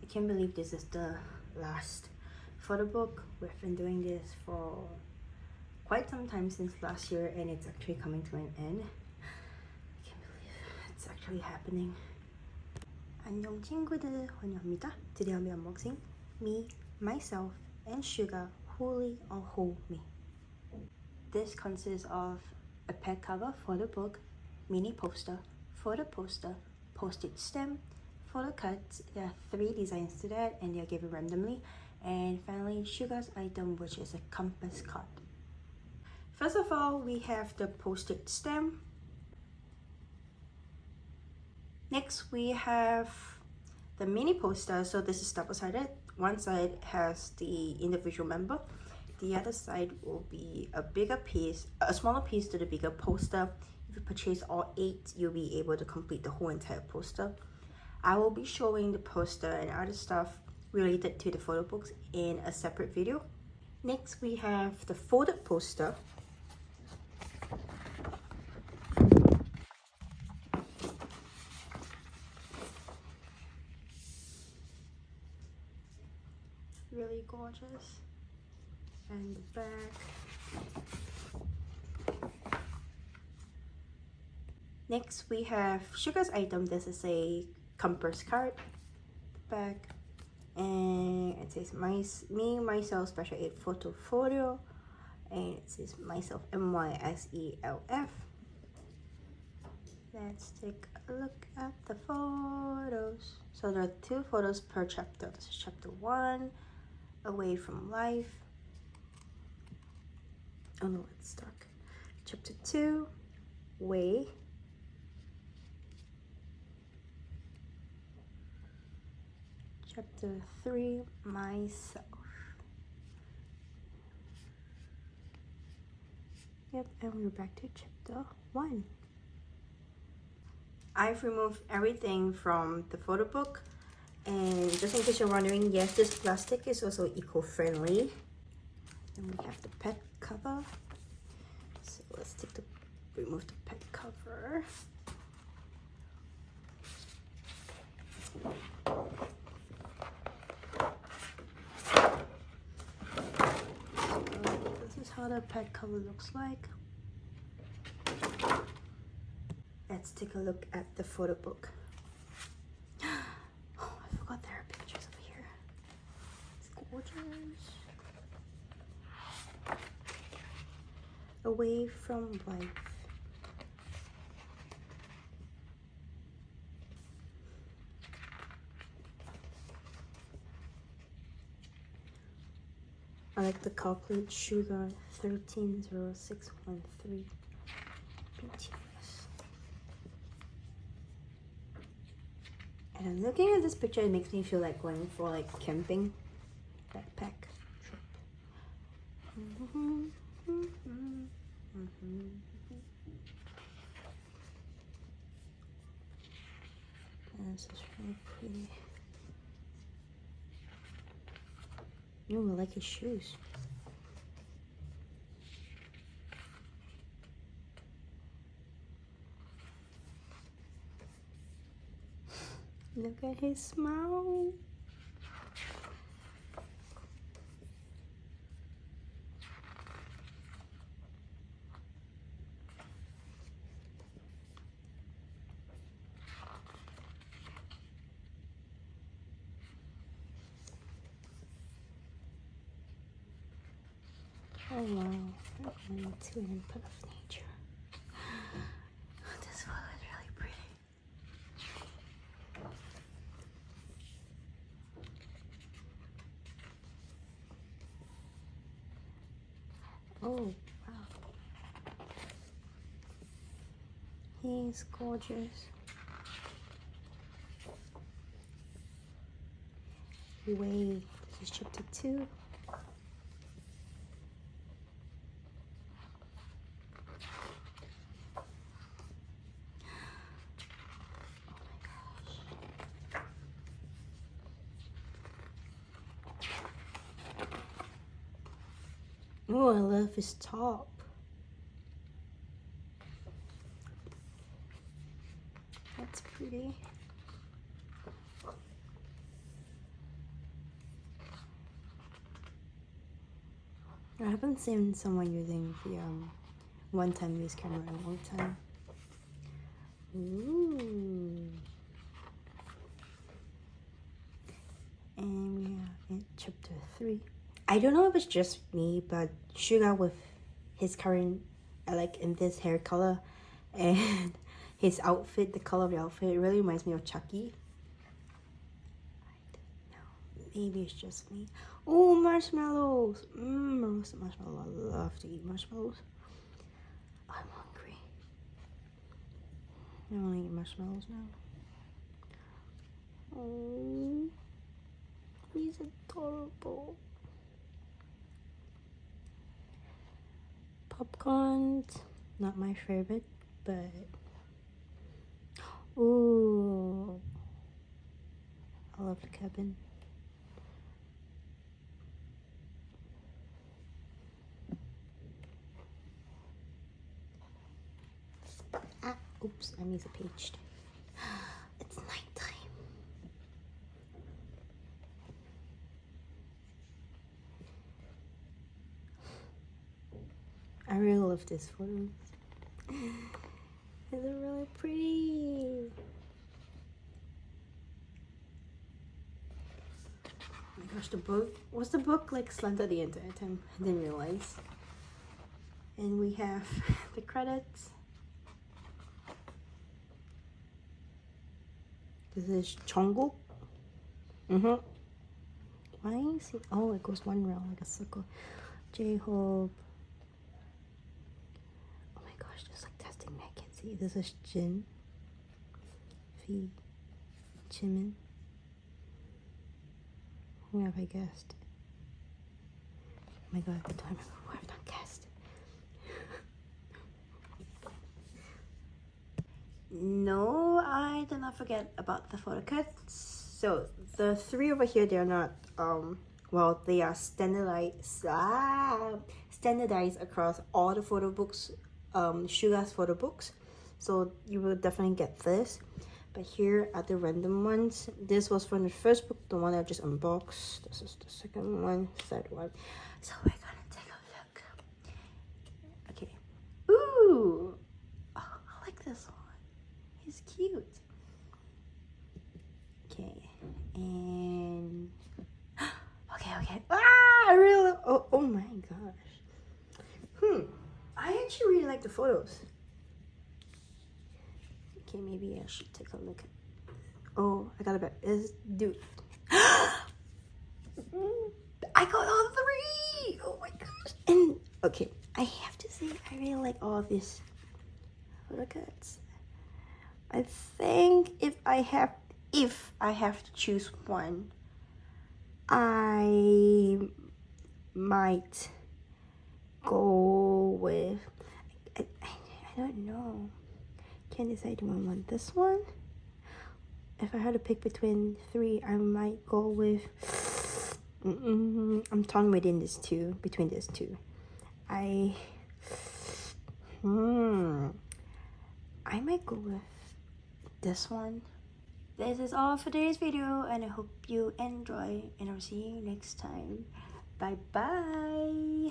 I can't believe this is the last photo book. We've been doing this for quite some time since last year, and it's actually coming to an end. I can't believe it's actually happening. 안녕 친구들, 환영합니다. Today I'll be unboxing Me, Myself, and Suga Wholly or Whole Me. This consists of a pack cover for the book, mini poster, photo poster, postage stamp, photo cards. There are 3 designs to that, and they are given randomly. And finally, Suga's item, which is a compass card. First of all, we have the postage stamp. Next, we have the mini poster. So this is double-sided. One side has the individual member. The other side will be a bigger piece, a smaller piece to the bigger poster. If you purchase all 8, you'll be able to complete the whole entire poster. I will be showing the poster and other stuff related to the photo books in a separate video. Next, we have the folded poster. Really gorgeous. And the back. Next, we have Suga's item. This is a compass card. Back. And it says me, myself, special 8 photo folio. And it says myself, MYSELF. Let's take a look at the photos. So there are 2 photos per chapter. This is chapter 1, Away from Life. Oh no, it's stuck. Chapter 2, Way. Chapter 3, Myself. Yep, and we're back to chapter 1. I've removed everything from the photo book, and just in case you're wondering, yes, this plastic is also eco-friendly. And we have the pet cover. So let's remove the pet cover. This is how the pet cover looks like. Let's take a look at the photo book. Oh, I forgot there are pictures over here. It's gorgeous. Away from Life. I like the calculate Suga 130613 BTS. And I'm looking at this picture, it makes me feel like going for like camping backpack trip. This is really pretty. Ooh, I like his shoes. Look at his smile. Oh wow, we're going to an input of nature. This one is really pretty. Oh wow, he's gorgeous. Wait, this is chapter 2. Oh, I love his top. That's pretty. I haven't seen someone using the one-time use camera in a long time. Ooh. And we are in chapter 3. I don't know if it's just me, but Suga with his current, like in this hair color and his outfit, the color of the outfit, it really reminds me of Chucky. I don't know. Maybe it's just me. Oh, marshmallows! Roasted marshmallow. I love to eat marshmallows. I'm hungry. I want to eat marshmallows now. Oh, he's adorable. Popcorns, not my favorite, but ooh, I love the cabin. Ah, oops, I missed a page. It's nighttime. I really love this photo. They're really pretty. Oh my gosh, the book, was the book like slanted the entire time? I didn't realize. And we have the credits. This is Jungkook. Why is it? Oh, it goes one round like a circle. J-Hope. Oh my gosh, just like testing me. I can't see. This is Jin. V. Jimin. Who have I guessed? Oh my god, I don't remember who I've not guessed. No, I did not forget about the photo cuts. So the 3 over here, they're not well, they are standardized across all the photo books, Suga's photo books. So you will definitely get this. But here are the random ones. This was from the first book, the one I just unboxed. This is the second one, third one. So we're gonna take a look. Okay. Ooh! Oh, I like this one. He's cute. Okay. And... Okay. Ah! I really... Oh my gosh. I actually really like the photos. Okay, maybe I should take a look. Oh, I got a bet. Dude. I got all 3! Oh my gosh. And, okay, I have to say, I really like all of these photo cuts. I think if I have to choose one, I might go with, I don't know. Can't decide, do I want this one? If I had to pick between 3, I might go with, I'm torn between these two. I might go with this one. This is all for today's video, and I hope you enjoy, and I'll see you next time. Bye bye.